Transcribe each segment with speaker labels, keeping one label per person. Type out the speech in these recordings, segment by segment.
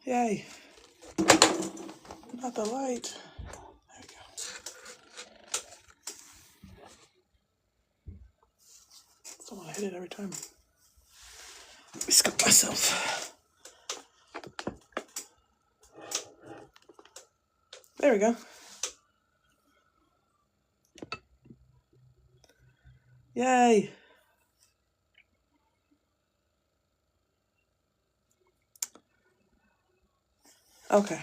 Speaker 1: Yay. Not the light. There we go. I don't want to hit it every time. Let me scoop myself. There we go. Yay. Okay.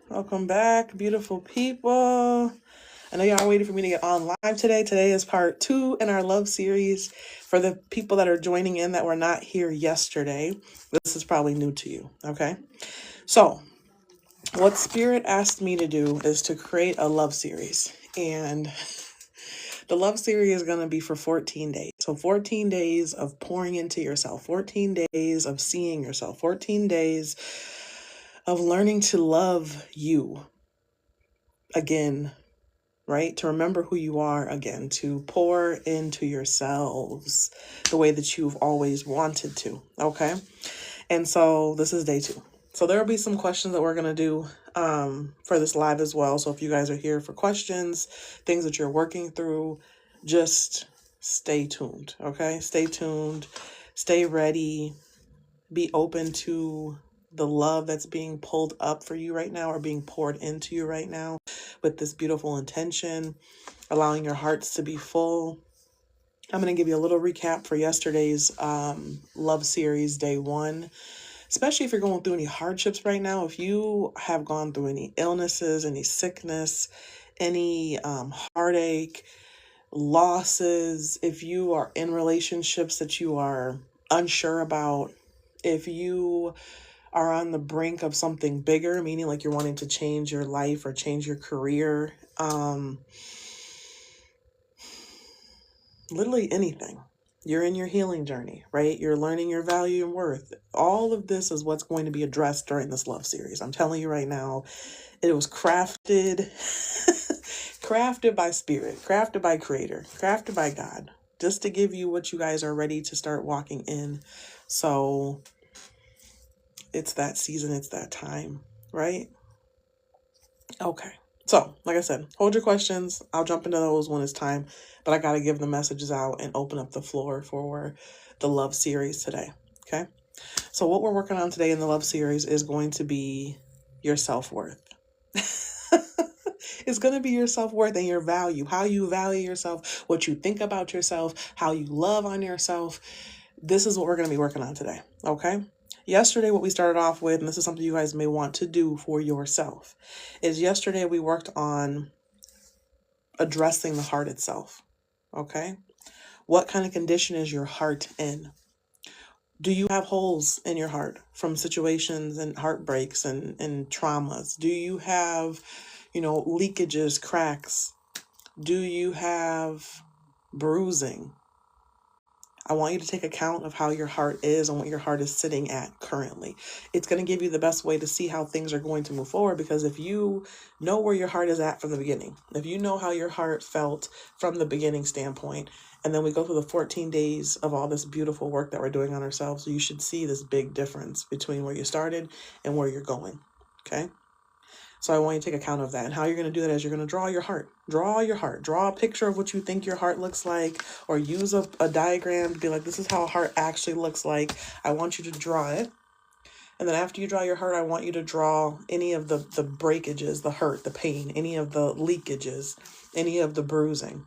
Speaker 1: Welcome back, beautiful people. I know y'all are waiting for me to get on live today. Today is part 2 in our love series. For the people that are joining in that were not here yesterday, this is probably new to you, okay? So, what Spirit asked me to do is to create a love series. And the love series is going to be for 14 days. So 14 days of pouring into yourself, 14 days of seeing yourself, 14 days of learning to love you again, right? To remember who you are again, to pour into yourselves the way that you've always wanted to, okay? And so this is day 2. So there will be some questions that we're going to do for this live as well. So if you guys are here for questions, things that you're working through, just stay tuned, okay? Stay tuned, stay ready, be open to the love that's being pulled up for you right now or being poured into you right now with this beautiful intention, allowing your hearts to be full. I'm going to give you a little recap for yesterday's love series, day 1. Especially if you're going through any hardships right now, if you have gone through any illnesses, any sickness, any heartache, losses, if you are in relationships that you are unsure about, if you are on the brink of something bigger, meaning like you're wanting to change your life or change your career, literally anything. You're in your healing journey, right? You're learning your value and worth. All of this is what's going to be addressed during this love series. I'm telling you right now, it was crafted, crafted by Spirit, crafted by Creator, crafted by God, just to give you what you guys are ready to start walking in. So it's that season, it's that time, right? Okay. So, like I said, hold your questions. I'll jump into those when it's time, but I got to give the messages out and open up the floor for the love series today. Okay. So what we're working on today in the love series is going to be your self-worth. It's going to be your self-worth and your value, how you value yourself, what you think about yourself, how you love on yourself. This is what we're going to be working on today. Okay. Yesterday, what we started off with, and this is something you guys may want to do for yourself, is yesterday we worked on addressing the heart itself. Okay. What kind of condition is your heart in? Do you have holes in your heart from situations and heartbreaks and traumas? Do you have, leakages, cracks? Do you have bruising? I want you to take account of how your heart is and what your heart is sitting at currently. It's going to give you the best way to see how things are going to move forward, because if you know where your heart is at from the beginning, if you know how your heart felt from the beginning standpoint, and then we go through the 14 days of all this beautiful work that we're doing on ourselves, you should see this big difference between where you started and where you're going. Okay? So I want you to take account of that. And how you're going to do that is you're going to draw your heart. Draw your heart. Draw a picture of what you think your heart looks like, or use a diagram to be like, this is how a heart actually looks like. I want you to draw it. And then after you draw your heart, I want you to draw any of the breakages, the hurt, the pain, any of the leakages, any of the bruising.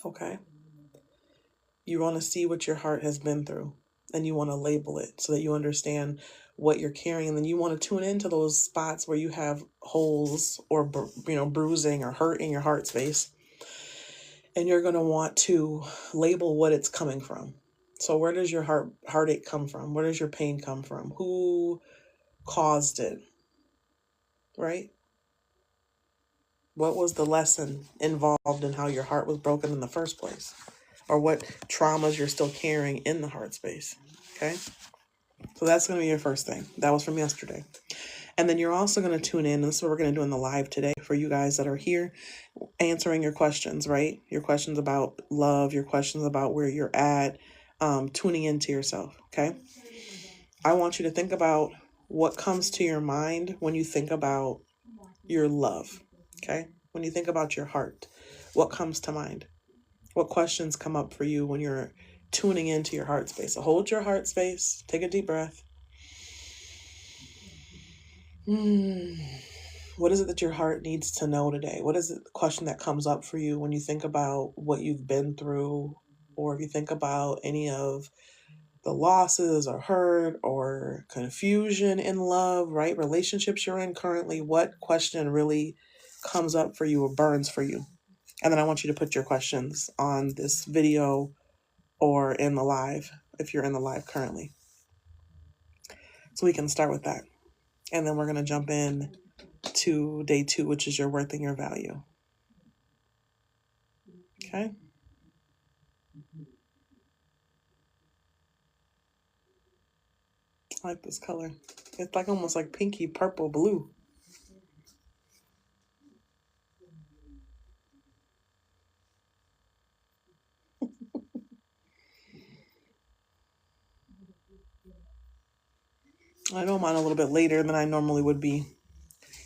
Speaker 1: Okay? You want to see what your heart has been through, and you want to label it so that you understand what you're carrying. And then you want to tune into those spots where you have holes or, bruising or hurt in your heart space. And you're going to want to label what it's coming from. So where does your heartache come from? Where does your pain come from? Who caused it? Right? What was the lesson involved in how your heart was broken in the first place? Or what traumas you're still carrying in the heart space? Okay? So that's going to be your first thing. That was from yesterday. And then you're also going to tune in. And this is what we're going to do in the live today for you guys that are here, answering your questions, right? Your questions about love, your questions about where you're at, tuning into yourself. Okay. I want you to think about what comes to your mind when you think about your love. Okay. When you think about your heart, what comes to mind? What questions come up for you when you're tuning into your heart space? So hold your heart space, take a deep breath. What is it that your heart needs to know today? What is the question that comes up for you when you think about what you've been through, or if you think about any of the losses or hurt or confusion in love, right? Relationships you're in currently, what question really comes up for you or burns for you? And then I want you to put your questions on this video or in the live, if you're in the live currently. So we can start with that. And then we're going to jump in to day 2, which is your worth and your value. Okay. I like this color. It's like almost like pinky purple blue. I know I'm on a little bit later than I normally would be.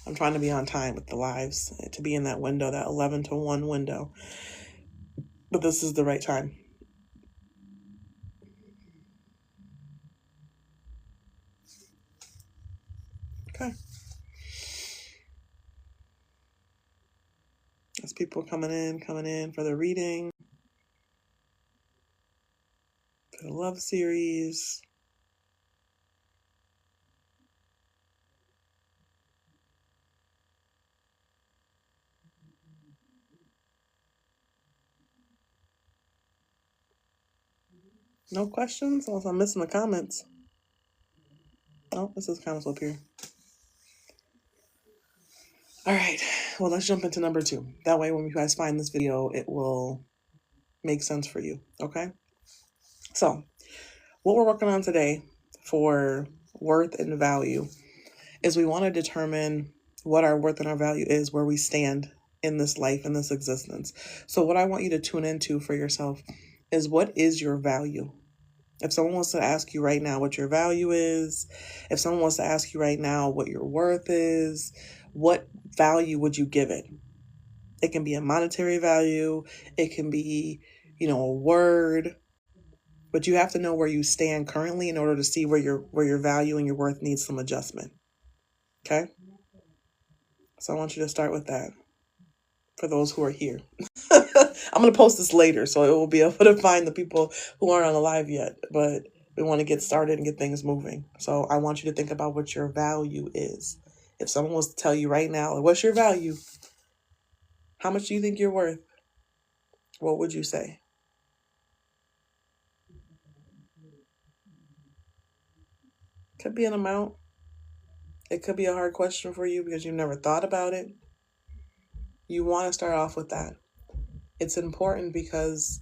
Speaker 1: I'm trying to be on time with the lives, to be in that window, that 11 to 1 window. But this is the right time. Okay. As people coming in for the reading, for the love series. No questions? Unless I'm missing the comments. Oh, this is kind of up here. All right. Well, let's jump into number 2. That way, when you guys find this video, it will make sense for you. Okay. So, what we're working on today for worth and value is we want to determine what our worth and our value is, where we stand in this life, in this existence. So what I want you to tune into for yourself is, what is your value? If someone wants to ask you right now what your value is, if someone wants to ask you right now what your worth is, what value would you give it? It can be a monetary value. It can be, a word. But you have to know where you stand currently in order to see where your value and your worth needs some adjustment. Okay? So I want you to start with that for those who are here. I'm going to post this later, so it will be able to find the people who aren't on the live yet. But we want to get started and get things moving. So I want you to think about what your value is. If someone was to tell you right now, what's your value? How much do you think you're worth? What would you say? Could be an amount. It could be a hard question for you because you've never thought about it. You want to start off with that. It's important because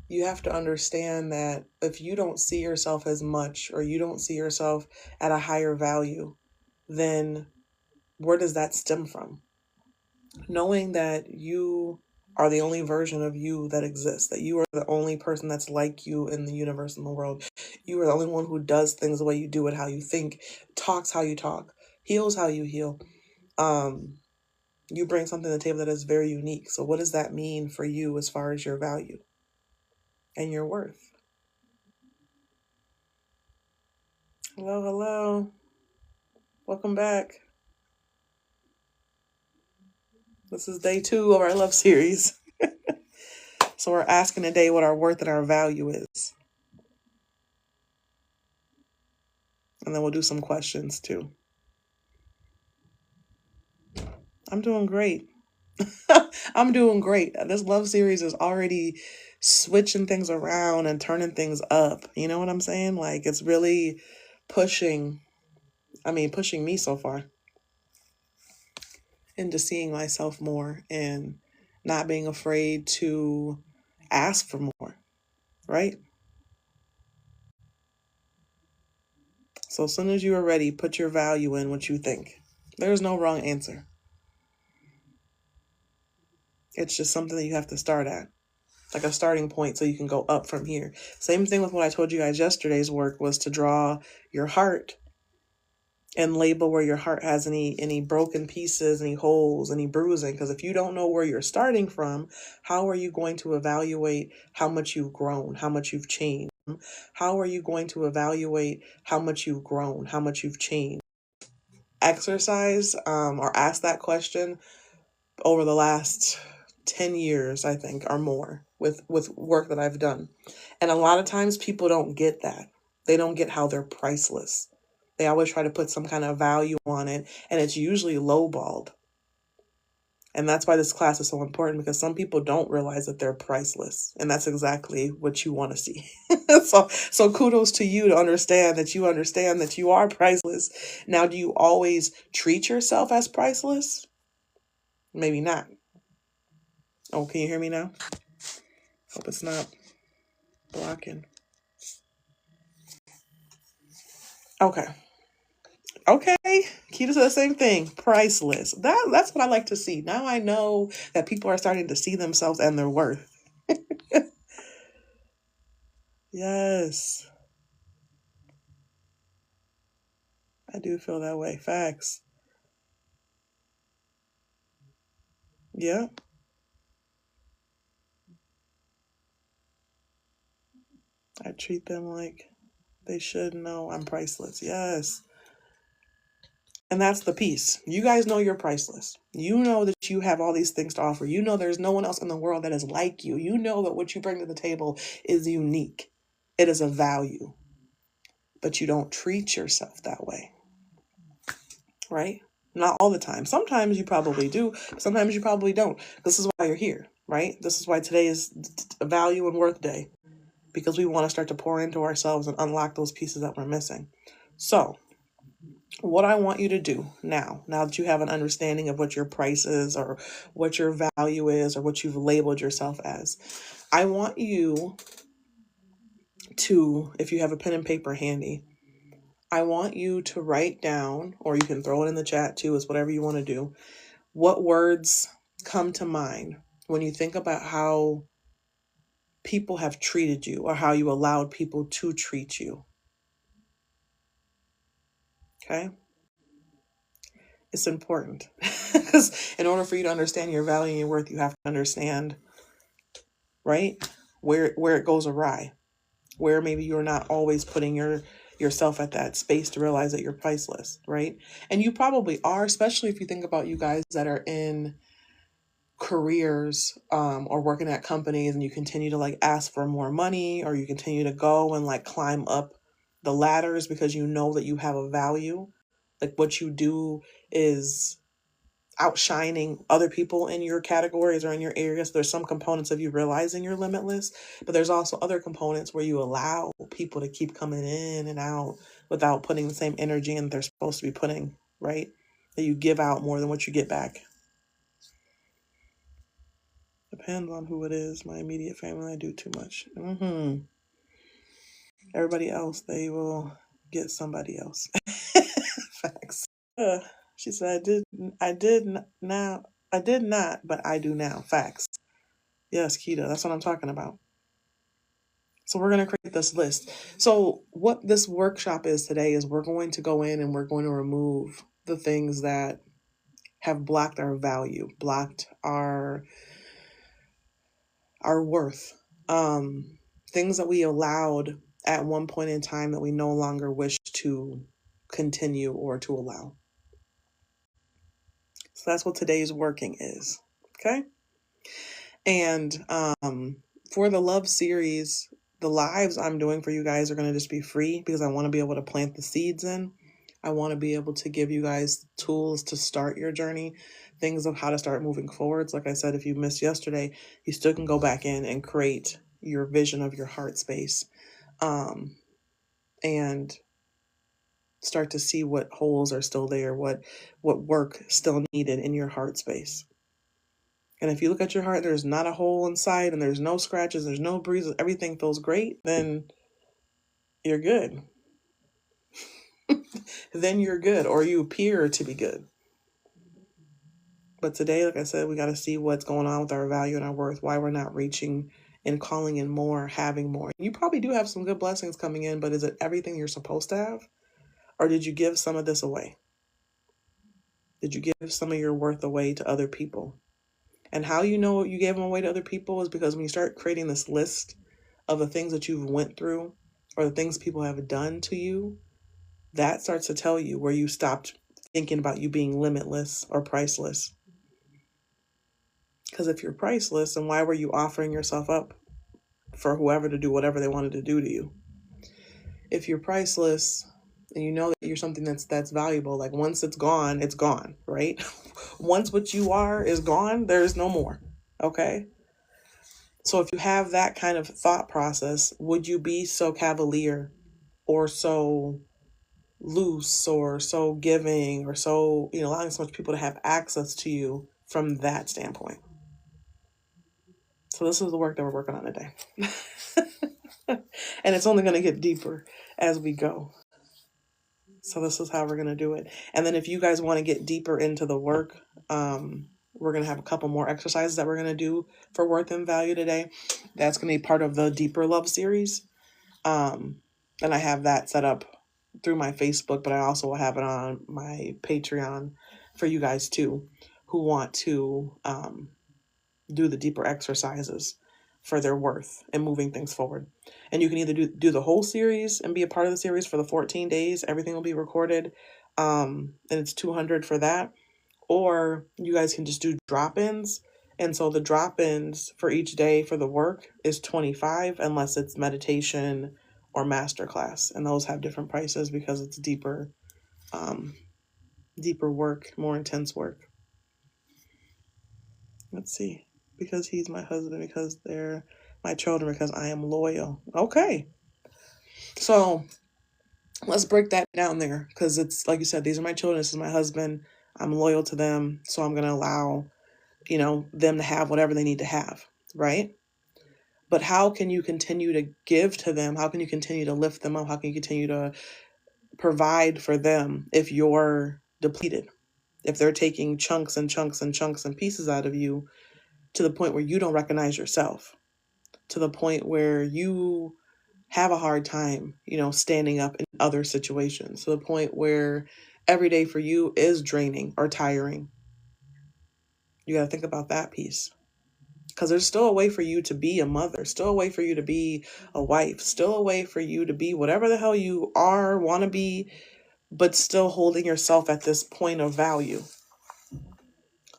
Speaker 1: you have to understand that if you don't see yourself as much, or you don't see yourself at a higher value, then where does that stem from? Knowing that you are the only version of you that exists, that you are the only person that's like you in the universe, in the world. You are the only one who does things the way you do it, how you think, talks how you talk, heals how you heal. You bring something to the table that is very unique. So what does that mean for you as far as your value and your worth? Hello, hello. Welcome back. This is day 2 of our love series. So we're asking today what our worth and our value is. And then we'll do some questions too. I'm doing great. I'm doing great. This love series is already switching things around and turning things up. You know what I'm saying? Like, it's really pushing me so far into seeing myself more and not being afraid to ask for more, right? So as soon as you are ready, put your value in what you think. There's no wrong answer. It's just something that you have to start at, like a starting point so you can go up from here. Same thing with what I told you guys yesterday's work was to draw your heart and label where your heart has any broken pieces, any holes, any bruising. Because if you don't know where you're starting from, how are you going to evaluate how much you've grown, how much you've changed? How are you going to evaluate how much you've grown, how much you've changed? Exercise or ask that question over the last 10 years, I think, or more with work that I've done. And a lot of times people don't get that. They don't get how they're priceless. They always try to put some kind of value on it, and it's usually lowballed. And that's why this class is so important, because some people don't realize that they're priceless. And that's exactly what you want to see. So kudos to you to understand that you are priceless. Now, do you always treat yourself as priceless? Maybe not. Oh, can you hear me now? Hope it's not blocking. Okay. Okay. Keita said the same thing. Priceless. That's what I like to see. Now I know that people are starting to see themselves and their worth. Yes. I do feel that way. Facts. Yeah. I treat them like they should know I'm priceless. Yes. And that's the piece. You guys know you're priceless. You know that you have all these things to offer. You know there's no one else in the world that is like you. You know that what you bring to the table is unique. It is a value. But you don't treat yourself that way. Right? Not all the time. Sometimes you probably do. Sometimes you probably don't. This is why you're here, right? This is why today is a value and worth day. Because we want to start to pour into ourselves and unlock those pieces that we're missing. So, what I want you to do now that you have an understanding of what your price is or what your value is or what you've labeled yourself as, I want you to, if you have a pen and paper handy, I want you to write down, or you can throw it in the chat too, it's whatever you want to do, what words come to mind when you think about how people have treated you or how you allowed people to treat you. Okay? It's important because in order for you to understand your value and your worth, you have to understand, right, where it goes awry, where maybe you're not always putting yourself at that space to realize that you're priceless, right? And you probably are, especially if you think about you guys that are in careers or working at companies and you continue to like ask for more money, or you continue to go and like climb up the ladders because you know that you have a value. Like what you do is outshining other people in your categories or in your areas. There's some components of you realizing you're limitless, but there's also other components where you allow people to keep coming in and out without putting the same energy in they're supposed to be putting, right? That you give out more than what you get back. Depends on who it is. My immediate family, I do too much. Everybody else, they will get somebody else. Facts. She said, I did not, but I do now. Facts. Yes, Keita, that's what I'm talking about. So we're going to create this list. So what this workshop is today is we're going to go in and we're going to remove the things that have blocked our value, blocked our worth. Things that we allowed at one point in time that we no longer wish to continue or to allow. So that's what today's working is. Okay? And for the love series, the lives I'm doing for you guys are going to just be free because I want to be able to plant the seeds in. I want to be able to give you guys tools to start your journey, things of how to start moving forwards. Like I said, if you missed yesterday, you still can go back in and create your vision of your heart space and start to see what holes are still there, what work still needed in your heart space. And if you look at your heart, there's not a hole inside and there's no scratches, there's no bruises, everything feels great, then you're good. Then you're good, or you appear to be good. But today, like I said, we got to see what's going on with our value and our worth, why we're not reaching and calling in more, having more. You probably do have some good blessings coming in, but is it everything you're supposed to have? Or did you give some of this away? Did you give some of your worth away to other people? And how you know you gave them away to other people is because when you start creating this list of the things that you've went through or the things people have done to you, that starts to tell you where you stopped thinking about you being limitless or priceless. Because if you're priceless, then why were you offering yourself up for whoever to do whatever they wanted to do to you? If you're priceless and you know that you're something that's valuable, like once it's gone, right? Once what you are is gone, there's no more. Okay? So if you have that kind of thought process, would you be so cavalier or so loose or so giving or so, allowing so much people to have access to you from that standpoint? So this is the work that we're working on today. And it's only going to get deeper as we go. So this is how we're going to do it. And then if you guys want to get deeper into the work, we're going to have a couple more exercises that we're going to do for worth and value today. That's going to be part of the Deeper Love series. And I have that set up through my Facebook, but I also will have it on my Patreon for you guys too, who want to do the deeper exercises for their worth and moving things forward. And you can either do the whole series and be a part of the series for the 14 days. Everything will be recorded. And it's $200 for that. Or you guys can just do drop-ins. And so the drop-ins for each day for the work is $25 unless it's meditation or masterclass. And those have different prices because it's deeper work, more intense work. Let's see. Because he's my husband, because they're my children, because I am loyal. Okay. So let's break that down there, because it's like you said, these are my children, this is my husband, I'm loyal to them, so I'm going to allow, them to have whatever they need to have, right? But how can you continue to give to them? How can you continue to lift them up? How can you continue to provide for them if you're depleted? If they're taking chunks and chunks and chunks and pieces out of you to the point where you don't recognize yourself, to the point where you have a hard time, standing up in other situations, to the point where every day for you is draining or tiring. You got to think about that piece. Because there's still a way for you to be a mother, still a way for you to be a wife, still a way for you to be whatever the hell you are, want to be, but still holding yourself at this point of value.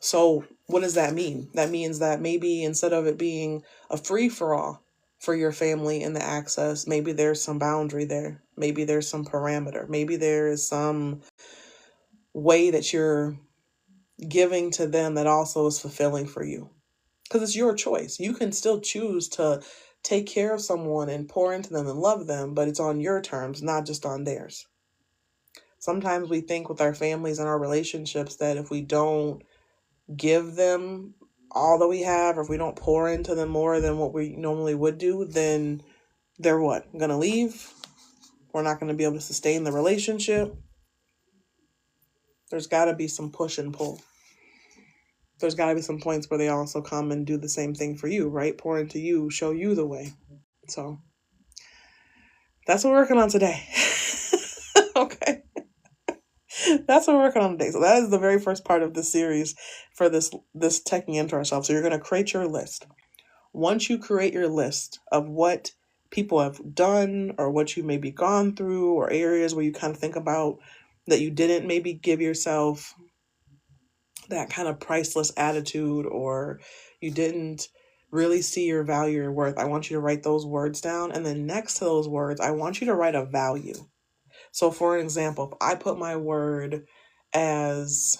Speaker 1: So what does that mean? That means that maybe instead of it being a free-for-all for your family and the access, maybe there's some boundary there. Maybe there's some parameter. Maybe there is some way that you're giving to them that also is fulfilling for you. Because it's your choice. You can still choose to take care of someone and pour into them and love them, but it's on your terms, not just on theirs. Sometimes we think with our families and our relationships that if we don't give them all that we have, or if we don't pour into them more than what we normally would do, then they're what? Going to leave? We're not going to be able to sustain the relationship? There's got to be some push and pull. There's got to be some points where they also come and do the same thing for you, right? Pour into you, show you the way. So that's what we're working on today. Okay. That's what we're working on today. So that is the very first part of the series for this checking into ourselves. So you're going to create your list. Once you create your list of what people have done or what you maybe gone through or areas where you kind of think about that you didn't maybe give yourself that kind of priceless attitude, or you didn't really see your value or worth, I want you to write those words down. And then next to those words, I want you to write a value. So for an example, if I put my word as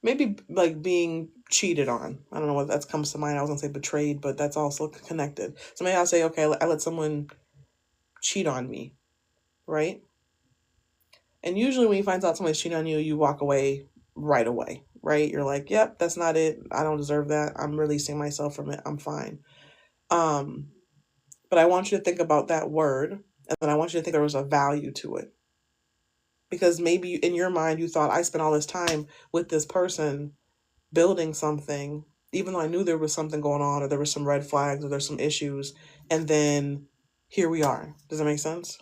Speaker 1: maybe like being cheated on. I don't know what that comes to mind. I was going to say betrayed, but that's also connected. So maybe I'll say, okay, I let someone cheat on me, right? And usually when you find out somebody's cheating on you, you walk away right away, right? You're like, yep, that's not it. I don't deserve that. I'm releasing myself from it. I'm fine. But I want you to think about that word, and then I want you to think there was a value to it. Because maybe in your mind you thought, I spent all this time with this person building something, even though I knew there was something going on, or there were some red flags, or there's some issues, and then here we are. Does that make sense?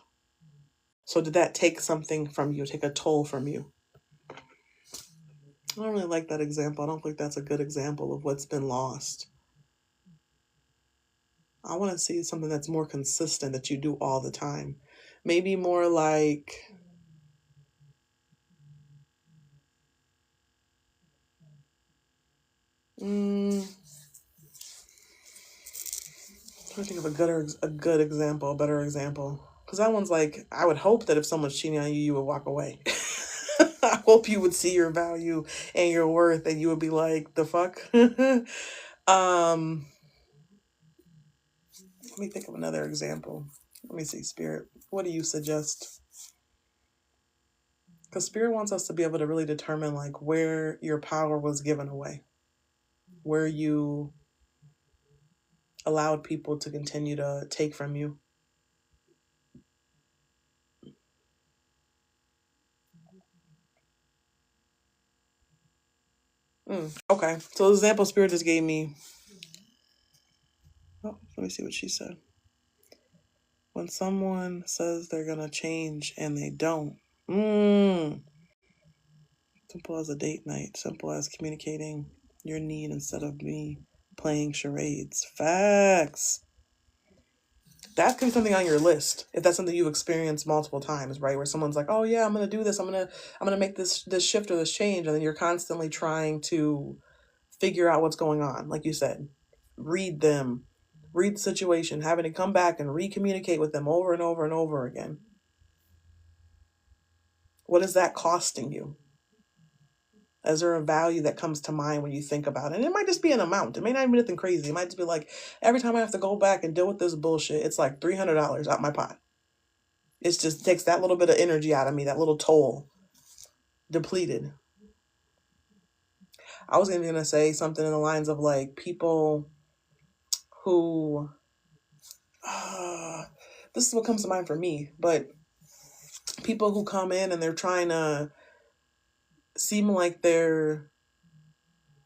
Speaker 1: So did that take something from you, take a toll from you? I don't really like that example. I don't think that's a good example of what's been lost. I want to see something that's more consistent, that you do all the time. Maybe more like, I'm trying to think of a good example, a better example. Because that one's like, I would hope that if someone's cheating on you, you would walk away. I hope you would see your value and your worth, and you would be like, the fuck? um, Let me think of another example. Let me see, Spirit. What do you suggest? Because Spirit wants us to be able to really determine like where your power was given away, where you allowed people to continue to take from you. Okay, so the example Spirit just gave me. Oh, let me see what she said. When someone says they're gonna change and they don't. Simple as a date night. Simple as communicating your need instead of me playing charades. Facts. That could be something on your list if that's something you've experienced multiple times, right? Where someone's like, "Oh yeah, I'm gonna do this. I'm gonna make this shift or this change," and then you're constantly trying to figure out what's going on. Like you said, read them, read the situation, having to come back and re-communicate with them over and over and over again. What is that costing you? Is there a value that comes to mind when you think about it? And it might just be an amount. It may not even be anything crazy. It might just be like, every time I have to go back and deal with this bullshit, it's like $300 out my pot. It just takes that little bit of energy out of me, that little toll, depleted. I was even going to say something in the lines of like people who, this is what comes to mind for me, but people who come in and they're trying to seem like they're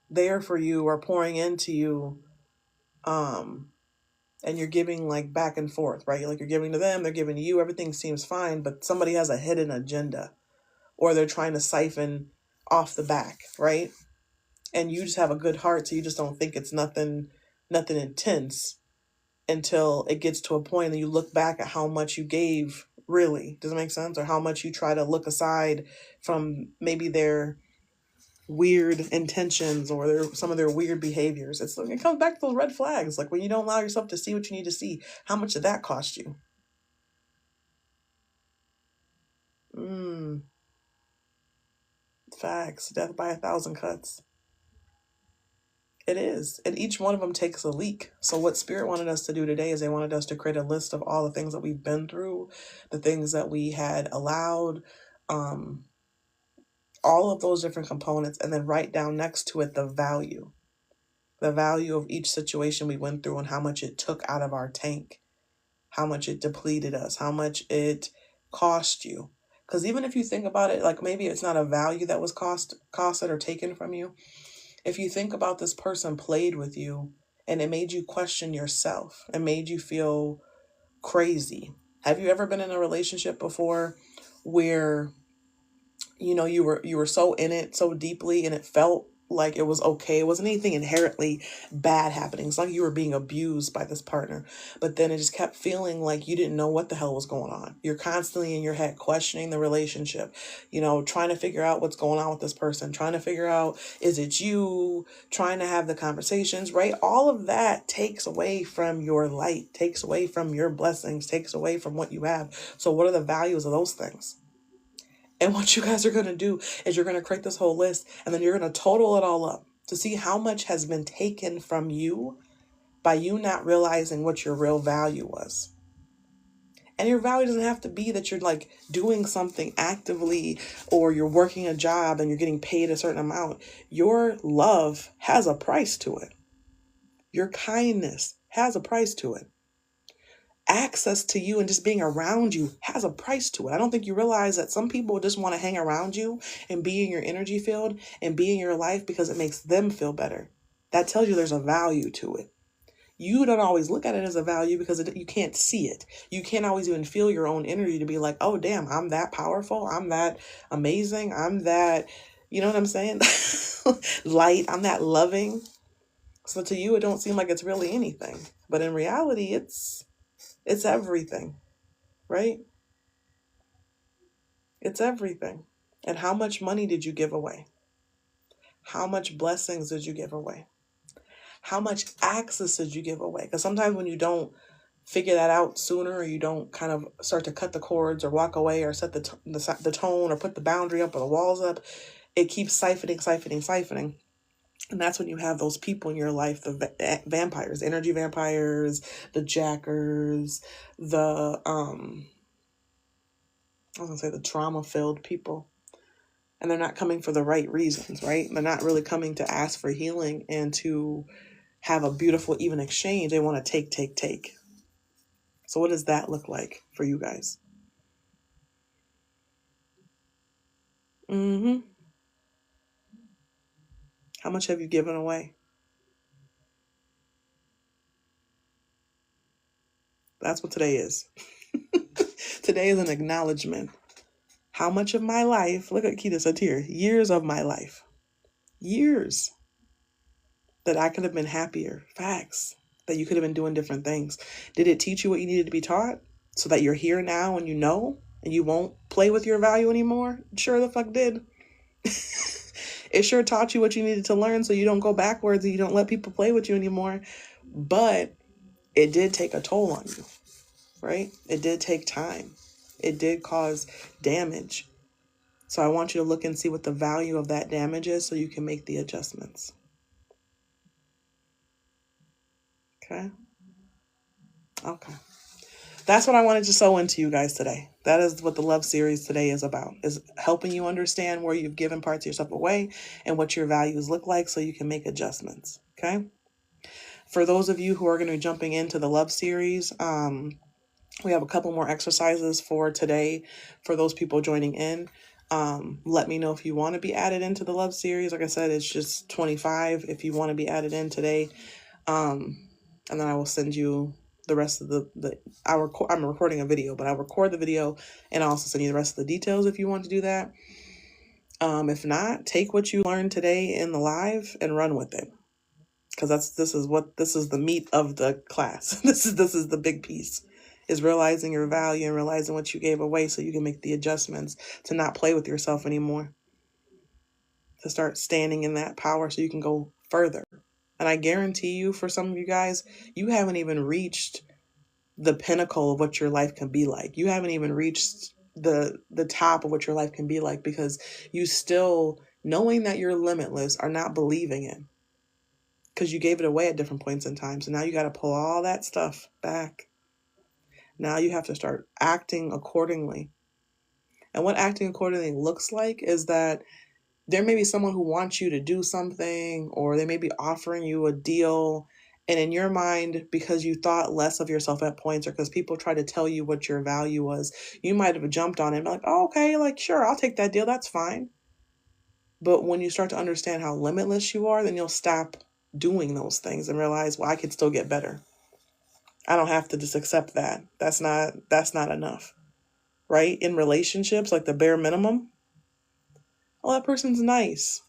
Speaker 1: there for you or pouring into you, and you're giving like back and forth, right? Like you're giving to them, they're giving to you, everything seems fine, but somebody has a hidden agenda, or they're trying to siphon off the back, right? And you just have a good heart, so you just don't think it's nothing intense until it gets to a point and you look back at how much you gave, really. Does it make sense? Or how much you try to look aside from maybe their weird intentions or some of their weird behaviors. It comes back to those red flags. Like when you don't allow yourself to see what you need to see, how much did that cost you? Facts. Death by 1,000 cuts. It is. And each one of them takes a leak. So what Spirit wanted us to do today is they wanted us to create a list of all the things that we've been through, the things that we had allowed, all of those different components, and then write down next to it the value of each situation we went through and how much it took out of our tank, how much it depleted us, how much it cost you. Because even if you think about it, like maybe it's not a value that was costed or taken from you. If you think about this person played with you and it made you question yourself, it made you feel crazy. Have you ever been in a relationship before where you were so in it so deeply and it felt like it was okay? It wasn't anything inherently bad happening. It's like you were being abused by this partner, but then it just kept feeling like you didn't know what the hell was going on. You're constantly in your head questioning the relationship, trying to figure out what's going on with this person, trying to figure out, is it you, trying to have the conversations, right? All of that takes away from your light, takes away from your blessings, takes away from what you have. So what are the values of those things? And what you guys are going to do is you're going to create this whole list, and then you're going to total it all up to see how much has been taken from you by you not realizing what your real value was. And your value doesn't have to be that you're like doing something actively or you're working a job and you're getting paid a certain amount. Your love has a price to it. Your kindness has a price to it. access to you and just being around you has a price to it. I don't think you realize that some people just want to hang around you and be in your energy field and be in your life because it makes them feel better. That tells you there's a value to it. You don't always look at it as a value because you can't see it. You can't always even feel your own energy to be like, oh, damn, I'm that powerful. I'm that amazing. I'm that, you know what I'm saying? Light. I'm that loving. So to you, it don't seem like it's really anything. But in reality, it's everything, right? It's everything. And how much money did you give away? How much blessings did you give away? How much access did you give away? Because sometimes when you don't figure that out sooner, or you don't kind of start to cut the cords or walk away or set the tone or put the boundary up or the walls up, it keeps siphoning. And that's when you have those people in your life, the vampires, energy vampires, the jackers, the, I was going to say the trauma-filled people. And they're not coming for the right reasons, right? They're not really coming to ask for healing and to have a beautiful, even exchange. They want to take. So what does that look like for you guys? How much have you given away? That's what today is. Today is an acknowledgement. How much of my life, look at Keita said here, years of my life, years that I could have been happier. Facts. That you could have been doing different things. Did it teach you what you needed to be taught so that you're here now and you know and you won't play with your value anymore? Sure the fuck did. It sure taught you what you needed to learn so you don't go backwards and you don't let people play with you anymore. But it did take a toll on you, right? It did take time. It did cause damage. So I want you to look and see what the value of that damage is so you can make the adjustments. Okay? Okay. That's what I wanted to sow into you guys today. That is what the love series today is about, is helping you understand where you've given parts of yourself away and what your values look like so you can make adjustments. Okay? For those of you who are going to be jumping into the love series, we have a couple more exercises for today for those people joining in. Let me know if you want to be added into the love series. Like I said, it's just 25 if you want to be added in today. And then I will send you the rest of I'm recording a video, but I'll record the video and I'll also send you the rest of the details if you want to do that. If not, take what you learned today in the live and run with it. Because this is the meat of the class. This is the big piece, is realizing your value and realizing what you gave away so you can make the adjustments to not play with yourself anymore, to start standing in that power so you can go further. And I guarantee you, for some of you guys, you haven't even reached the pinnacle of what your life can be like. You haven't even reached the top of what your life can be like because you still, knowing that you're limitless, are not believing it. Because you gave it away at different points in time. So now you got to pull all that stuff back. Now you have to start acting accordingly. And what acting accordingly looks like is that there may be someone who wants you to do something, or they may be offering you a deal. And in your mind, because you thought less of yourself at points, or because people try to tell you what your value was, you might have jumped on it and be like, oh, okay, like, sure, I'll take that deal. That's fine. But when you start to understand how limitless you are, then you'll stop doing those things and realize, well, I could still get better. I don't have to just accept that. That's not enough, right? In relationships, like the bare minimum, oh, that person's nice.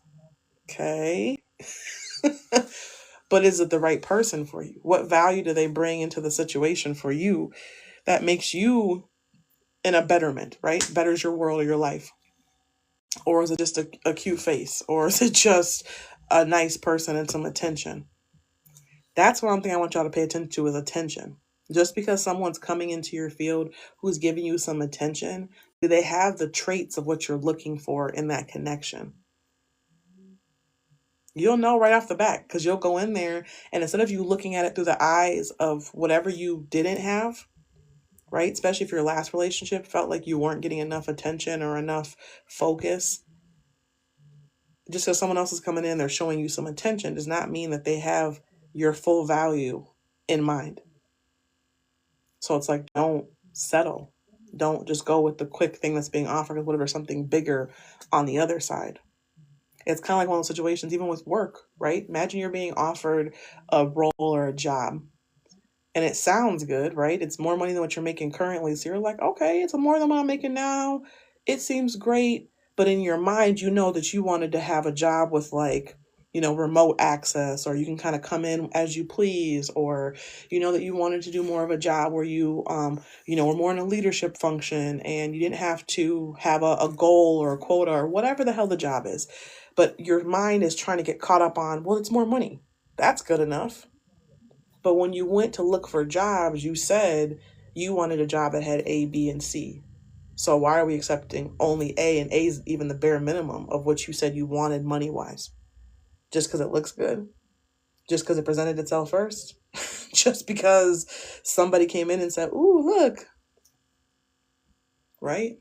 Speaker 1: Okay. But is it the right person for you? What value do they bring into the situation for you that makes you in a betterment, right? Betters your world or your life? Or is it just a cute face? Or is it just a nice person and some attention? That's one thing I want y'all to pay attention to, is attention. Just because someone's coming into your field who's giving you some attention, do they have the traits of what you're looking for in that connection? You'll know right off the bat, because you'll go in there and instead of you looking at it through the eyes of whatever you didn't have, right? Especially if your last relationship felt like you weren't getting enough attention or enough focus. Just because someone else is coming in, they're showing you some attention, does not mean that they have your full value in mind. So it's like, don't settle. Don't just go with the quick thing that's being offered, because what if there's something bigger on the other side? It's kind of like one of those situations, even with work, right? Imagine you're being offered a role or a job, and it sounds good, right? It's more money than what you're making currently. So you're like, okay, it's more than what I'm making now. It seems great. But in your mind, you know that you wanted to have a job with, like, remote access, or you can kind of come in as you please, or you know that you wanted to do more of a job where you were more in a leadership function, and you didn't have to have a goal or a quota or whatever the hell the job is. But your mind is trying to get caught up on, well, it's more money. That's good enough. But when you went to look for jobs, you said you wanted a job that had A, B, and C. So why are we accepting only A, and A is even the bare minimum of what you said you wanted money wise? Just because it looks good? Just because it presented itself first? Just because somebody came in and said, ooh, look, right?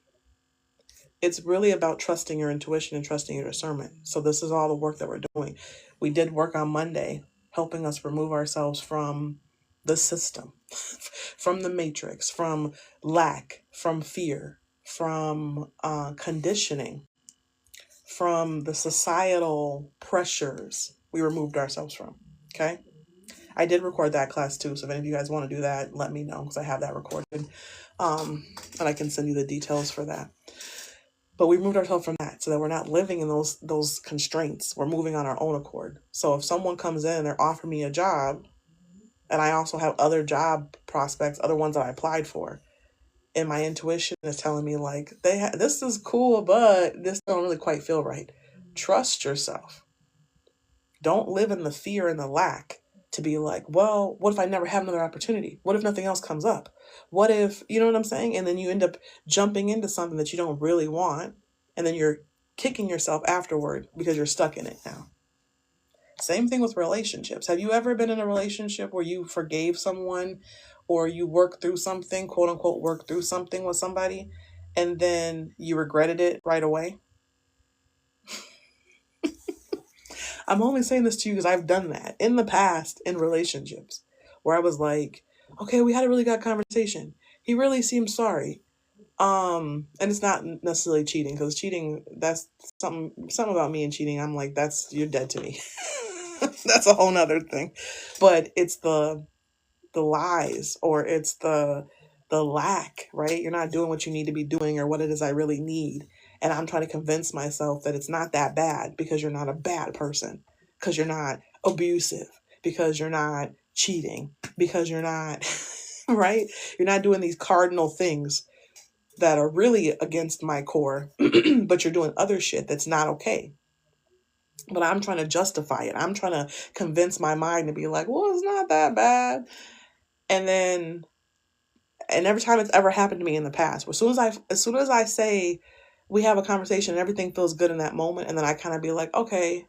Speaker 1: It's really about trusting your intuition and trusting your discernment. So this is all the work that we're doing. We did work on Monday, helping us remove ourselves from the system, from the matrix, from lack, from fear, from conditioning, from the societal pressures we removed ourselves from. Okay. I did record that class too. So if any of you guys want to do that, let me know, because I have that recorded. And I can send you the details for that. But we moved ourselves from that, so that we're not living in those constraints. We're moving on our own accord. So if someone comes in and they're offering me a job, and I also have other job prospects, other ones that I applied for, and my intuition is telling me, like, this is cool, but this don't really quite feel right. Trust yourself. Don't live in the fear and the lack to be like, well, what if I never have another opportunity? What if nothing else comes up? What if, you know what I'm saying? And then you end up jumping into something that you don't really want. And then you're kicking yourself afterward because you're stuck in it now. Same thing with relationships. Have you ever been in a relationship where you forgave someone, or you worked through something, quote unquote, worked through something with somebody, and then you regretted it right away? I'm only saying this to you because I've done that in the past in relationships, where I was like, okay, we had a really good conversation. He really seems sorry. And it's not necessarily cheating, because cheating, that's something about me and cheating. I'm like, you're dead to me. That's a whole nother thing. But it's the lies, or it's the lack, right? You're not doing what you need to be doing, or what it is I really need. And I'm trying to convince myself that it's not that bad, because you're not a bad person, because you're not abusive, because you're not cheating, because you're not right? You're not doing these cardinal things that are really against my core, but you're doing other shit that's not okay. But I'm trying to justify it. I'm trying to convince my mind to be like, well, it's not that bad. And every time it's ever happened to me in the past, as soon as I say we have a conversation and everything feels good in that moment, and then I kind of be like, okay,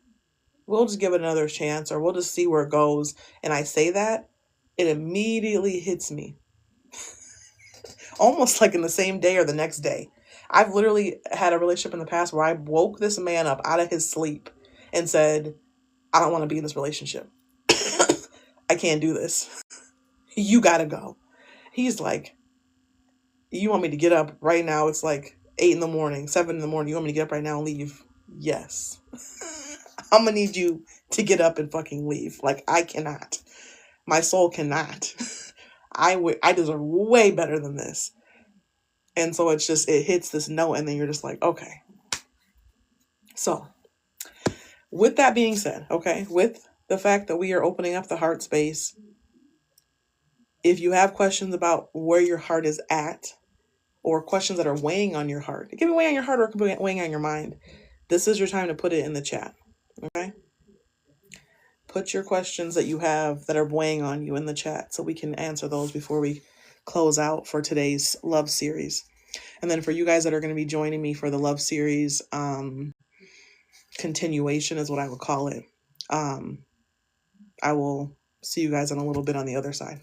Speaker 1: we'll just give it another chance, or we'll just see where it goes, and I say that, it immediately hits me, almost like in the same day or the next day. I've literally had a relationship in the past where I woke this man up out of his sleep and said, I don't want to be in this relationship. I can't do this. You gotta go. He's like, you want me to get up right now? It's like 8 in the morning, 7 in the morning. You want me to get up right now and leave? Yes. I'm gonna need you to get up and fucking leave. Like, I cannot. My soul cannot. I deserve way better than this. And so it hits this note, and then you're just like, okay. So, with that being said, okay, with the fact that we are opening up the heart space, if you have questions about where your heart is at, or questions that are weighing on your heart, it can be weighing on your heart, or it can be weighing on your mind, this is your time to put it in the chat. Okay? Put your questions that you have that are weighing on you in the chat, so we can answer those before we close out for today's love series. And then for you guys that are going to be joining me for the love series, continuation is what I would call it. I will see you guys in a little bit on the other side.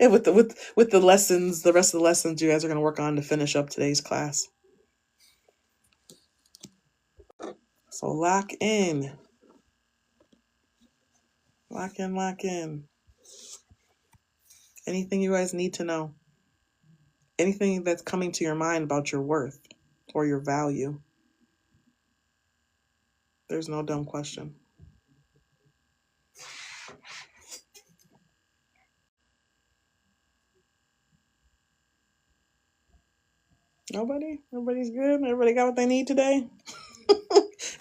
Speaker 1: And with the lessons, the rest of the lessons you guys are going to work on to finish up today's class. So lock in. Lock in, lock in. Anything you guys need to know? Anything that's coming to your mind about your worth or your value? There's no dumb question. Nobody? Everybody's good? Everybody got what they need today?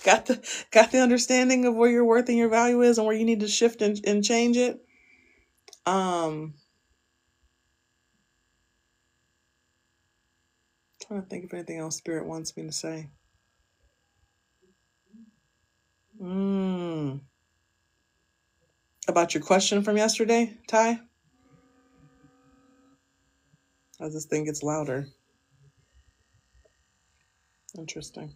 Speaker 1: got the understanding of where your worth and your value is and where you need to shift and change it? Trying to think if anything else Spirit wants me to say. About your question from yesterday, Ty? As this thing gets louder. Interesting.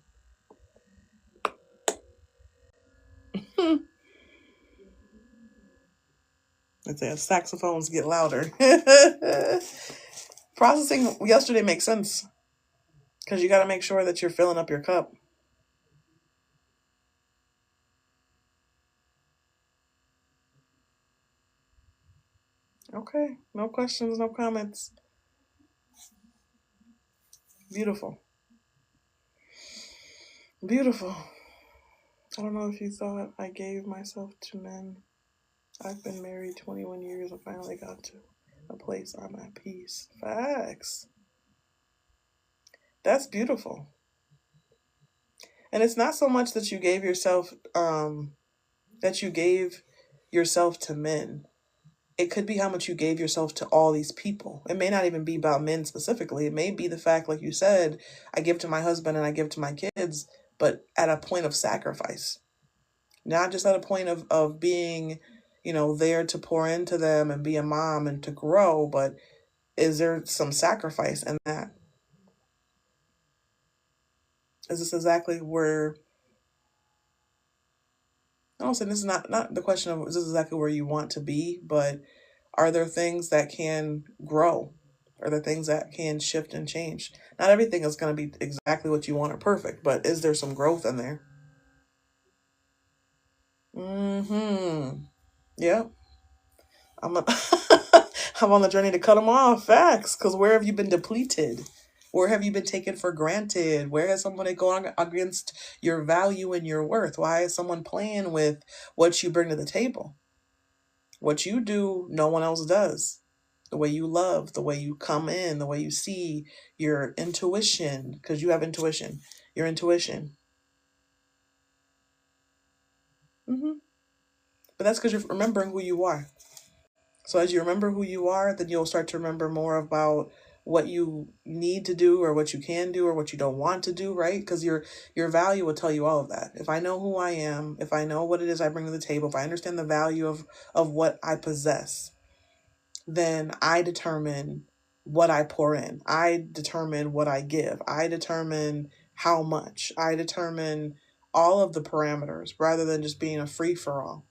Speaker 1: Let's say saxophones get louder. Processing yesterday makes sense because you got to make sure that you're filling up your cup. Okay, no questions, no comments. Beautiful. Beautiful. I don't know if you thought I gave myself to men. I've been married 21 years. I finally got to a place I'm at peace. Facts. That's beautiful. And it's not so much that you gave yourself to men. It could be how much you gave yourself to all these people. It may not even be about men specifically. It may be the fact, like you said, I give to my husband and I give to my kids, but at a point of sacrifice. Not just at a point of being, there to pour into them and be a mom and to grow, but is there some sacrifice in that? Is this exactly where, I don't say this is not the question of is this exactly where you want to be, but are there things that can grow? Are there things that can shift and change? Not everything is going to be exactly what you want or perfect, but is there some growth in there? Yeah. I'm a I'm on the journey to cut them off. Facts. Because where have you been depleted? Where have you been taken for granted? Where has someone gone against your value and your worth? Why is someone playing with what you bring to the table? What you do, no one else does. The way you love, the way you come in, the way you see your intuition, because you have intuition, your intuition. But that's because you're remembering who you are. So as you remember who you are, then you'll start to remember more about what you need to do or what you can do or what you don't want to do, right? Because your value will tell you all of that. If I know who I am, if I know what it is I bring to the table, if I understand the value of what I possess, then I determine what I pour in. I determine what I give. I determine how much. I determine all of the parameters rather than just being a free for all.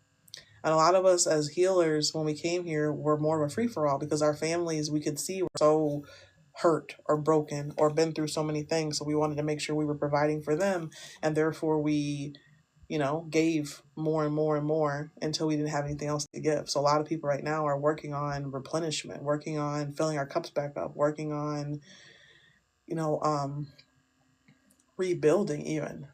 Speaker 1: And a lot of us as healers, when we came here, were more of a free for all because our families we could see were so hurt or broken or been through so many things. So we wanted to make sure we were providing for them. And therefore we, gave more and more and more until we didn't have anything else to give. So a lot of people right now are working on replenishment, working on filling our cups back up, working on, rebuilding even.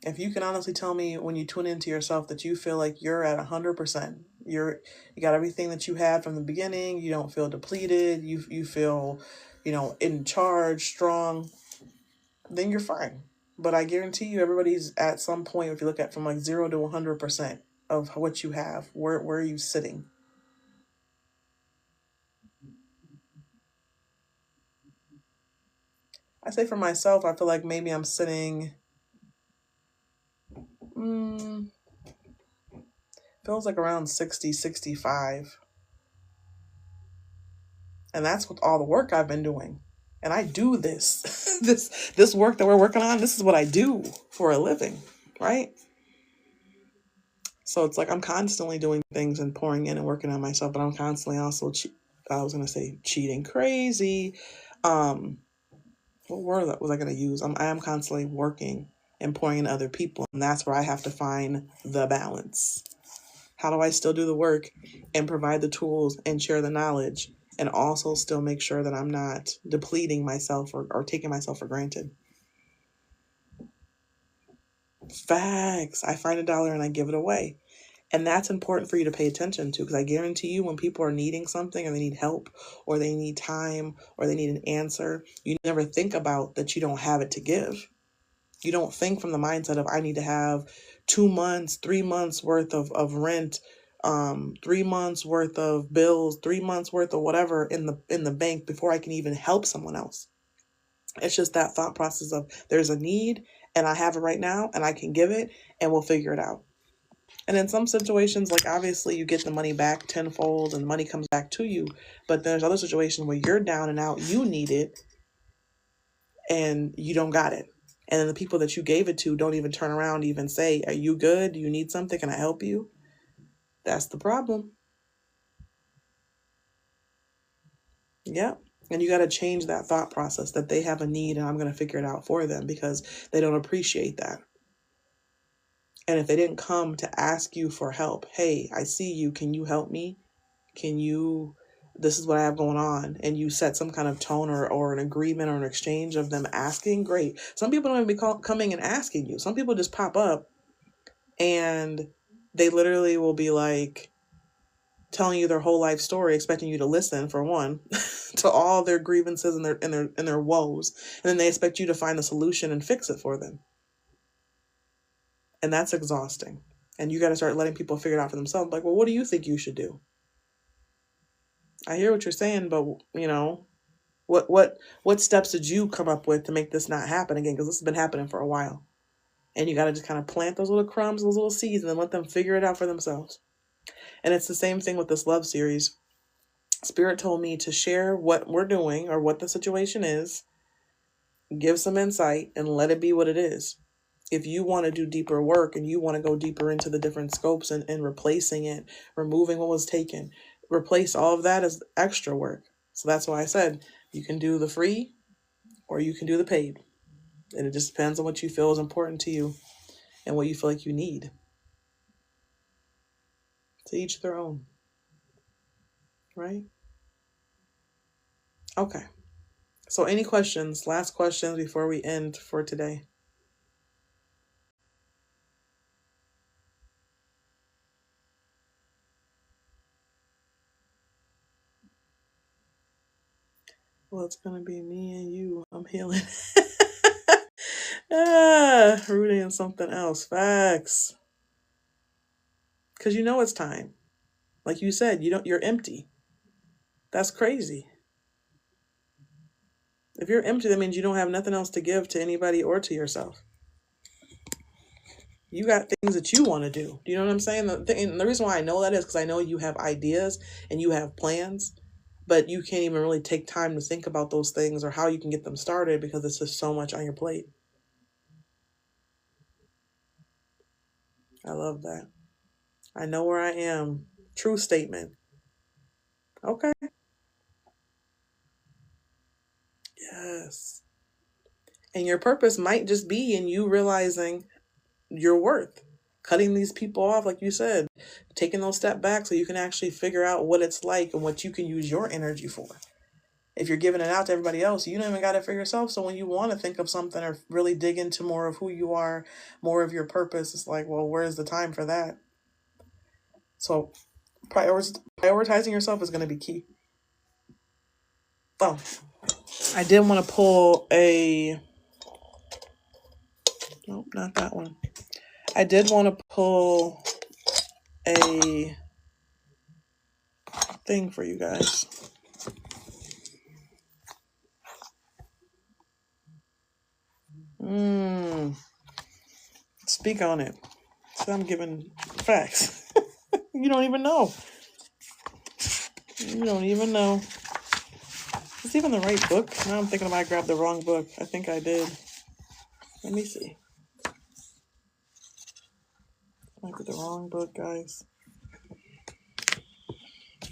Speaker 1: If you can honestly tell me when you tune into yourself that you feel like you're at 100%, you got everything that you had from the beginning, you don't feel depleted, you feel, in charge, strong, then you're fine. But I guarantee you, everybody's at some point. If you look at from like 0 to 100% of what you have, where are you sitting? I say for myself, I feel like maybe I'm sitting. Feels like around 60, 65. And that's with all the work I've been doing. And I do this. this work that we're working on, this is what I do for a living, right? So it's like I'm constantly doing things and pouring in and working on myself, but I'm constantly also I was gonna say cheating crazy. What word was I gonna use? I am constantly working and pouring in other people, and that's where I have to find the balance. How do I still do the work and provide the tools and share the knowledge and also still make sure that I'm not depleting myself or taking myself for granted? Facts. I find $1 and I give it away. And that's important for you to pay attention to, because I guarantee you when people are needing something or they need help or they need time or they need an answer, you never think about that you don't have it to give. You don't think from the mindset of I need to have 2 months, 3 months worth of rent, 3 months worth of bills, 3 months worth of whatever in the bank before I can even help someone else. It's just that thought process of there's a need and I have it right now and I can give it and we'll figure it out. And in some situations, like obviously you get the money back tenfold and money comes back to you. But there's other situations where you're down and out, you need it and you don't got it. And then the people that you gave it to don't even turn around to even say, are you good? Do you need something? Can I help you? That's the problem. Yeah. And you got to change that thought process that they have a need and I'm going to figure it out for them, because they don't appreciate that. And if they didn't come to ask you for help, hey, I see you. Can you help me? This is what I have going on. And you set some kind of tone or an agreement or an exchange of them asking, great. Some people don't even be coming and asking you. Some people just pop up and they literally will be like telling you their whole life story, expecting you to listen, for one, to all their grievances and their woes. And then they expect you to find the solution and fix it for them. And that's exhausting. And you got to start letting people figure it out for themselves. Like, well, what do you think you should do? I hear what you're saying, but what steps did you come up with to make this not happen again? Because this has been happening for a while. And you got to just kind of plant those little crumbs, those little seeds, and then let them figure it out for themselves. And it's the same thing with this love series. Spirit told me to share what we're doing or what the situation is, give some insight, and let it be what it is. If you want to do deeper work and you want to go deeper into the different scopes and replacing it, removing what was taken, replace all of that as extra work. So that's why I said you can do the free or you can do the paid. And it just depends on what you feel is important to you and what you feel like you need. To each their own. Right? Okay. So any questions, last questions before we end for today? Well, it's going to be me and you. I'm healing. Rooting in something else. Facts. Because you know it's time. Like you said, you're empty. That's crazy. If you're empty, that means you don't have nothing else to give to anybody or to yourself. You got things that you want to do. Do you know what I'm saying? The reason why I know that is because I know you have ideas and you have plans, but you can't even really take time to think about those things or how you can get them started because it's just so much on your plate. I love that. I know where I am. True statement. Okay. Yes. And your purpose might just be in you realizing your worth, cutting these people off, like you said, taking those step back so you can actually figure out what it's like and what you can use your energy for. If you're giving it out to everybody else, you don't even got it for yourself. So when you want to think of something or really dig into more of who you are, more of your purpose, it's like, well, where's the time for that? So prioritizing yourself is going to be key. Oh, I did want to pull a... Nope, not that one. I did want to pull a thing for you guys. Speak on it. So I'm giving facts. You don't even know. You don't even know. Is this even the right book? Now I'm thinking I grabbed the wrong book. I think I did. Let me see. Might be the wrong book, guys.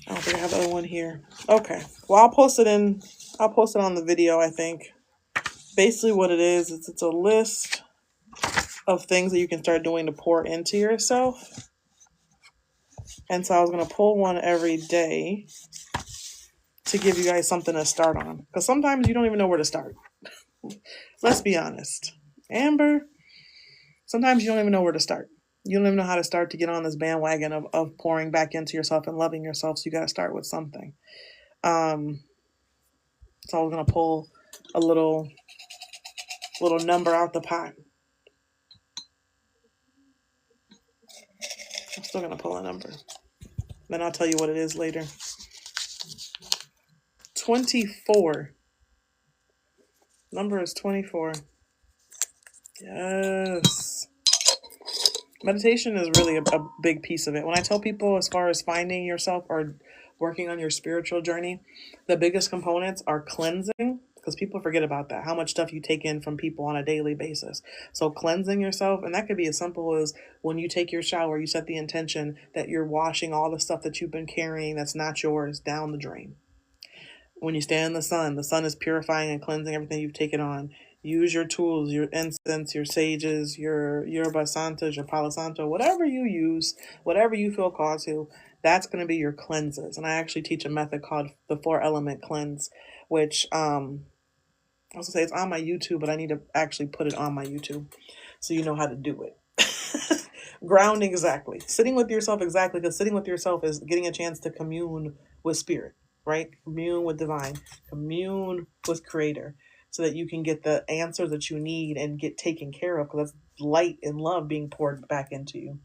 Speaker 1: I don't think I have the other one here. Okay. Well, I'll post it on the video, I think. Basically what it is it's a list of things that you can start doing to pour into yourself. And so I was going to pull one every day to give you guys something to start on. Because sometimes you don't even know where to start. Let's be honest. Amber, sometimes you don't even know where to start. You don't even know how to start to get on this bandwagon of pouring back into yourself and loving yourself. So you got to start with something. So I was going to pull a little number out the pot. I'm still going to pull a number. Then I'll tell you what it is later. 24. Number is 24. Yes. Meditation is really a big piece of it. When I tell people as far as finding yourself or working on your spiritual journey, the biggest components are cleansing, because people forget about that, how much stuff you take in from people on a daily basis. So cleansing yourself, and that could be as simple as when you take your shower, you set the intention that you're washing all the stuff that you've been carrying that's not yours down the drain. When you stand in the sun is purifying and cleansing everything you've taken on. Use your tools, your incense, your sages, your yerba santas, your palo santo, whatever you use, whatever you feel called to, that's going to be your cleanses. And I actually teach a method called the 4-element cleanse, which I was going to say it's on my YouTube, but I need to actually put it on my YouTube so you know how to do it. Grounding, exactly. Sitting with yourself, exactly, because sitting with yourself is getting a chance to commune with spirit, right? Commune with divine, commune with creator, so that you can get the answers that you need and get taken care of, because that's light and love being poured back into you.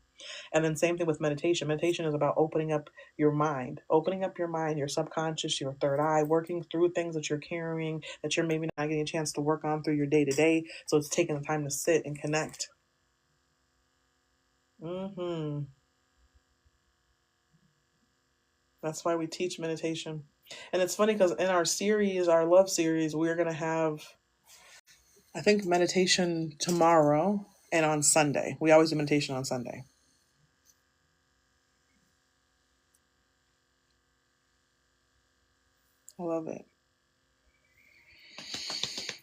Speaker 1: And then same thing with meditation. Meditation is about opening up your mind, your subconscious, your third eye, working through things that you're carrying that you're maybe not getting a chance to work on through your day to day. So it's taking the time to sit and connect. That's why we teach meditation. And it's funny because in our series, our love series, we're going to have, I think, meditation tomorrow and on Sunday. We always do meditation on Sunday. I love it.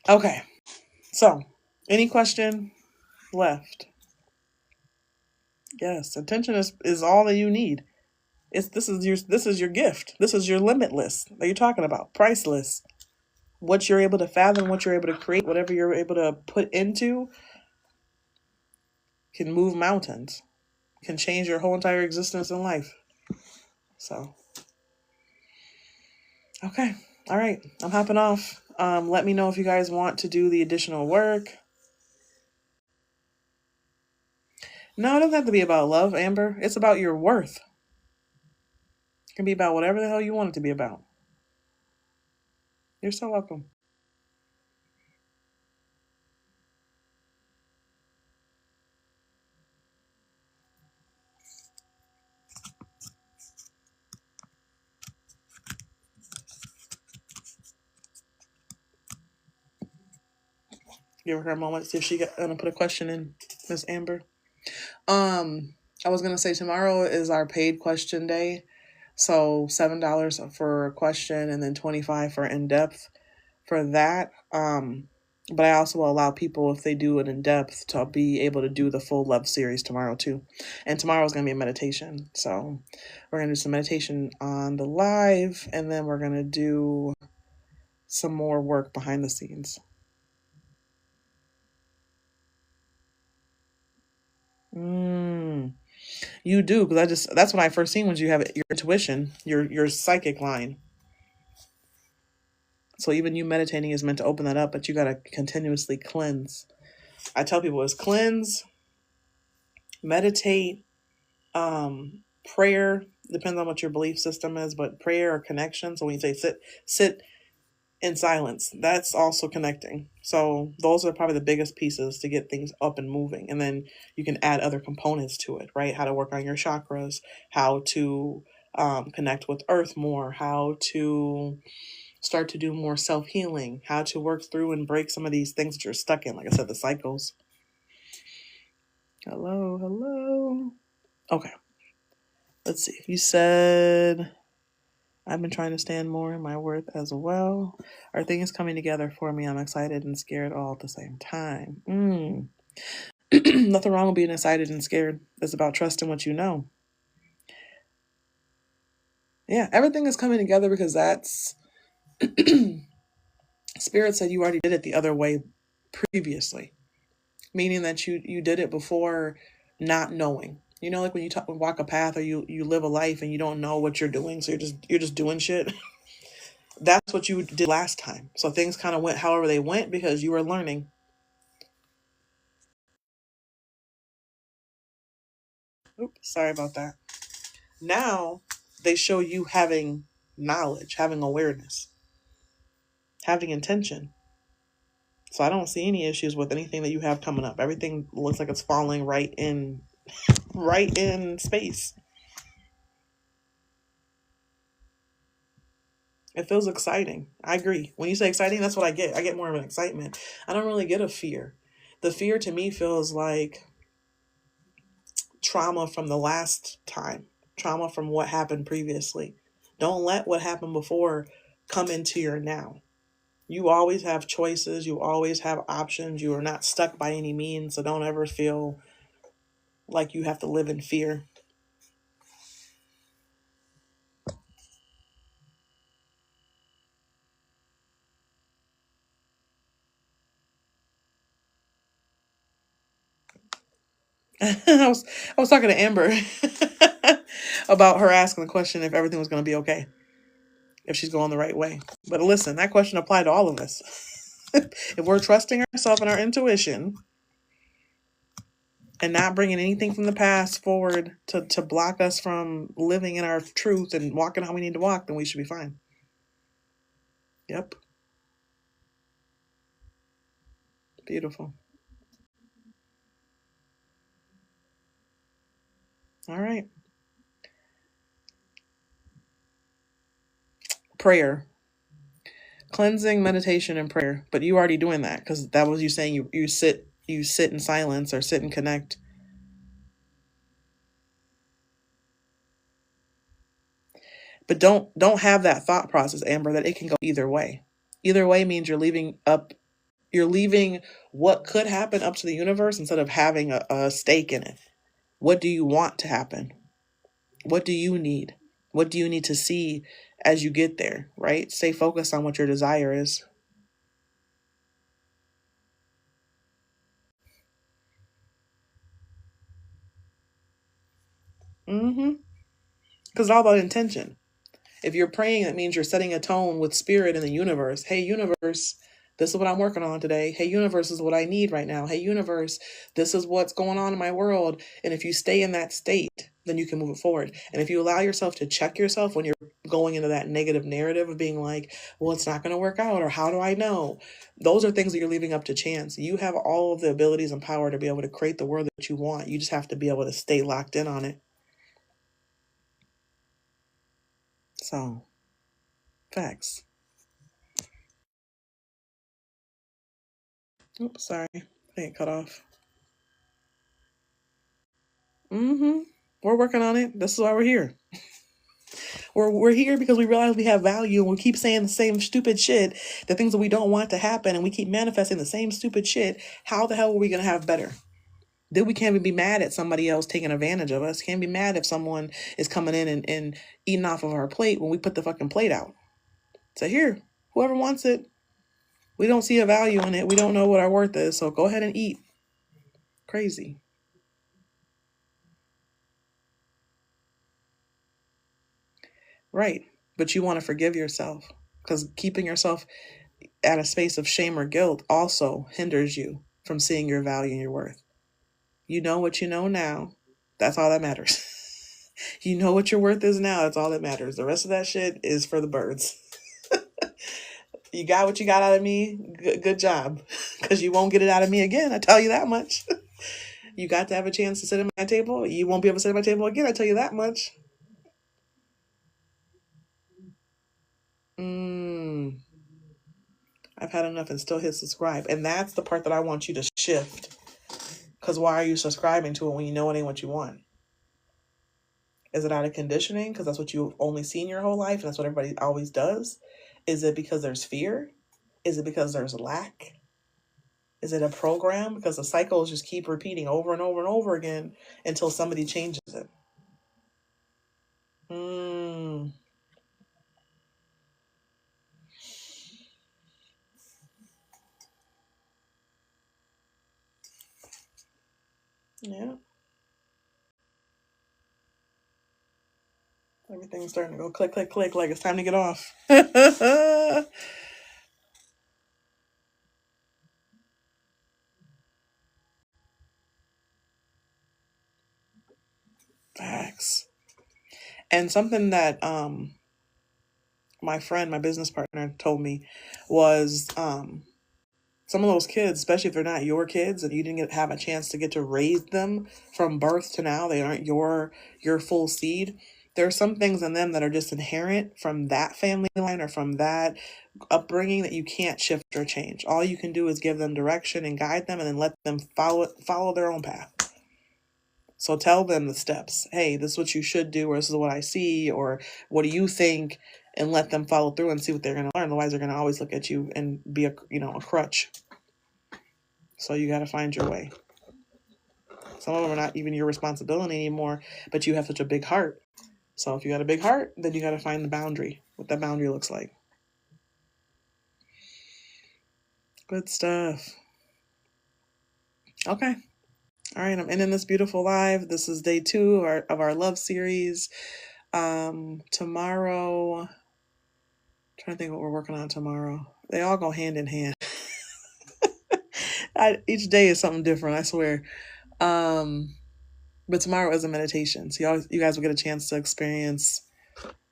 Speaker 1: Okay. So, any question left? Yes, attention is all that you need. This is your gift. This is your limitless that you're talking about. Priceless. What you're able to fathom, what you're able to create, whatever you're able to put into can move mountains, can change your whole entire existence in life. So, okay. All right. I'm hopping off. Let me know if you guys want to do the additional work. No, it doesn't have to be about love, Amber. It's about your worth. It can be about whatever the hell you want it to be about. You're so welcome. Give her a moment to see if she gonna put a question in, Miss Amber. I was gonna say tomorrow is our paid question day, so $7 for a question and then $25 for in depth for that. But I also will allow people, if they do it in depth, to be able to do the full love series tomorrow too. And tomorrow is gonna be a meditation, so we're gonna do some meditation on the live, and then we're gonna do some more work behind the scenes. You do, because that's when I first seen when you have your intuition, your psychic line. So even you meditating is meant to open that up, but you gotta continuously cleanse. I tell people it's cleanse, meditate, prayer, depends on what your belief system is, but prayer or connection. So when you say sit in silence, that's also connecting. So those are probably the biggest pieces to get things up and moving. And then you can add other components to it, right? How to work on your chakras, how to connect with earth more, how to start to do more self-healing, how to work through and break some of these things that you're stuck in. Like I said, the cycles. Hello. Okay. Let's see. You said, I've been trying to stand more in my worth as well. Are things coming together for me? I'm excited and scared all at the same time. Nothing wrong with being excited and scared. It's about trusting what you know. Yeah, everything is coming together because that's Spirit said you already did it the other way previously, meaning that you did it before not knowing. You know, like when you walk a path or you live a life and you don't know what you're doing, so you're just doing shit. That's what you did last time. So things kind of went however they went because you were learning. Oops, sorry about that. Now they show you having knowledge, having awareness, having intention. So I don't see any issues with anything that you have coming up. Everything looks like it's falling right in space. It feels exciting. I agree. When you say exciting, that's what I get. I get more of an excitement. I don't really get a fear. The fear to me feels like trauma from the last time, trauma from what happened previously. Don't let what happened before come into your now. You always have choices, you always have options. You are not stuck by any means, so don't ever feel like you have to live in fear. I was talking to Amber about her asking the question if everything was going to be okay, if she's going the right way. But listen, that question applied to all of us. If we're trusting ourselves and our intuition and not bringing anything from the past forward to block us from living in our truth and walking how we need to walk, then we should be fine. Yep. Beautiful. All right. Prayer. Cleansing, meditation, and prayer. But you already doing that because that was you saying you sit in silence or sit and connect. But don't have that thought process, Amber, that it can go either way. Either way means you're leaving what could happen up to the universe instead of having a stake in it. What do you want to happen? What do you need? What do you need to see as you get there, right? Stay focused on what your desire is. Mm-hmm. Because it's all about intention. If you're praying, that means you're setting a tone with spirit in the universe. Hey, universe, this is what I'm working on today. Hey, universe, this is what I need right now. Hey, universe, this is what's going on in my world. And if you stay in that state, then you can move it forward. And if you allow yourself to check yourself when you're going into that negative narrative of being like, well, it's not going to work out, or how do I know? Those are things that you're leaving up to chance. You have all of the abilities and power to be able to create the world that you want. You just have to be able to stay locked in on it. So, facts. Oops, sorry. I think it cut off. Mm-hmm. We're working on it. This is why we're here. We're here because we realize we have value and we keep saying the same stupid shit, the things that we don't want to happen, and we keep manifesting the same stupid shit. How the hell are we gonna have better? Then we can't even be mad at somebody else taking advantage of us. Can't be mad if someone is coming in and eating off of our plate when we put the fucking plate out. So here, whoever wants it, we don't see a value in it. We don't know what our worth is. So go ahead and eat. Crazy. Right. But you want to forgive yourself because keeping yourself at a space of shame or guilt also hinders you from seeing your value and your worth. You know what you know now. That's all that matters. You know what your worth is now. That's all that matters. The rest of that shit is for the birds. You got what you got out of me. Good job. Because you won't get it out of me again. I tell you that much. You got to have a chance to sit at my table. You won't be able to sit at my table again. I tell you that much. Mm, I've had enough and still hit subscribe. And that's the part that I want you to shift. Because why are you subscribing to it when you know it ain't what you want? Is it out of conditioning because that's what you've only seen your whole life and that's what everybody always does? Is it because there's fear? Is it because there's lack? Is it a program? Because the cycles just keep repeating over and over and over again until somebody changes it. Mm. Yeah. Everything's starting to go click, click, click, like it's time to get off. Facts. And something that my friend, my business partner told me was some of those kids, especially if they're not your kids and you didn't have a chance to get to raise them from birth to now, they aren't your full seed. There are some things in them that are just inherent from that family line or from that upbringing that you can't shift or change. All you can do is give them direction and guide them and then let them follow their own path. So tell them the steps. Hey, this is what you should do, or this is what I see, or what do you think? And let them follow through and see what they're going to learn. Otherwise, they're going to always look at you and be a crutch. So you got to find your way. Some of them are not even your responsibility anymore, but you have such a big heart. So if you got a big heart, then you got to find the boundary, what that boundary looks like. Good stuff. Okay. All right, I'm ending this beautiful live. This is day 2 of our love series. Tomorrow, I'm trying to think what we're working on tomorrow. They all go hand in hand. Each day is something different, I swear. But tomorrow is a meditation. So you guys will get a chance to experience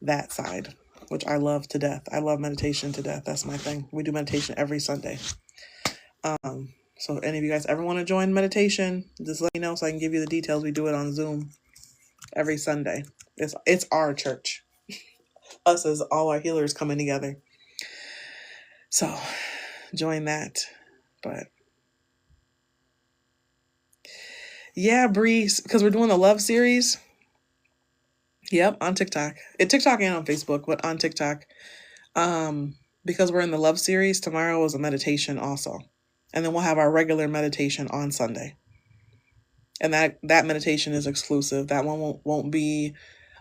Speaker 1: that side, which I love to death. I love meditation to death. That's my thing. We do meditation every Sunday. So if any of you guys ever want to join meditation, just let me know so I can give you the details. We do it on Zoom every Sunday. It's our church. Us as all our healers coming together. So join that. But yeah, Bree, because we're doing the love series. Yep, on TikTok. TikTok and on Facebook, but on TikTok. Because we're in the love series, tomorrow is a meditation also. And then we'll have our regular meditation on Sunday. And that meditation is exclusive. That one won't be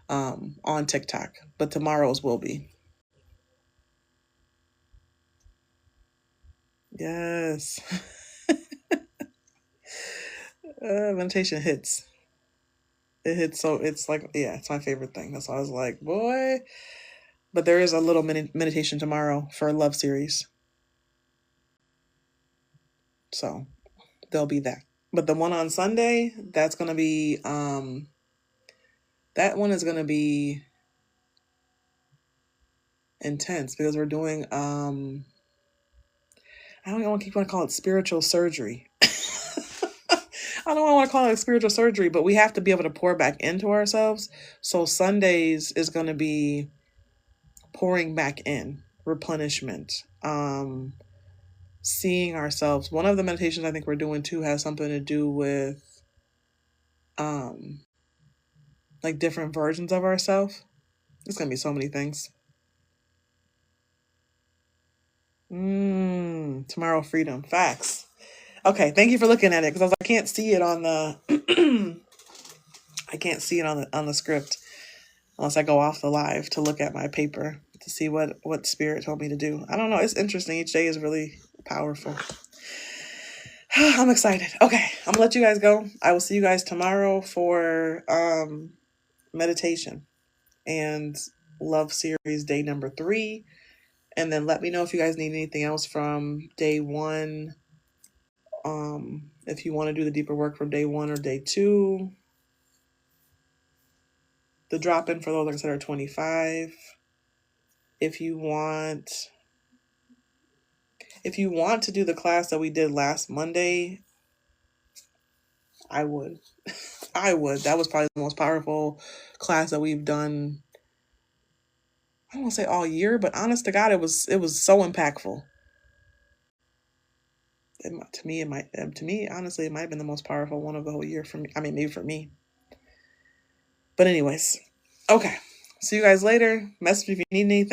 Speaker 1: on TikTok, but tomorrow's will be. Yes. Meditation hits. It hits, so it's like, yeah, it's my favorite thing. That's why I was like, boy. But there is a little meditation tomorrow for a love series. So there'll be that. But the one on Sunday, that's going to be, that one is going to be intense because we're doing, I don't want to call it spiritual surgery. I don't want to call it spiritual surgery, but we have to be able to pour back into ourselves. So Sundays is going to be pouring back in, replenishment, seeing ourselves. One of the meditations I think we're doing too has something to do with like different versions of ourselves. It's going to be so many things. Tomorrow freedom. Facts. Okay, thank you for looking at it because I can't see it on the I can't see it on the script unless I go off the live to look at my paper to see what spirit told me to do. I don't know. It's interesting. Each day is really powerful. I'm excited. Okay, I'm gonna let you guys go. I will see you guys tomorrow for meditation and love series day number 3. And then let me know if you guys need anything else from day 1. If you want to do the deeper work from day 1 or day 2. The drop-in for those, like I said, are $25. If you want to do the class that we did last Monday, I would. I would. That was probably the most powerful class that we've done. I don't want to say all year, but honest to God, it was so impactful. To me, honestly, it might have been the most powerful one of the whole year for me. I mean, maybe for me. But anyways, okay. See you guys later. Message me if you need anything.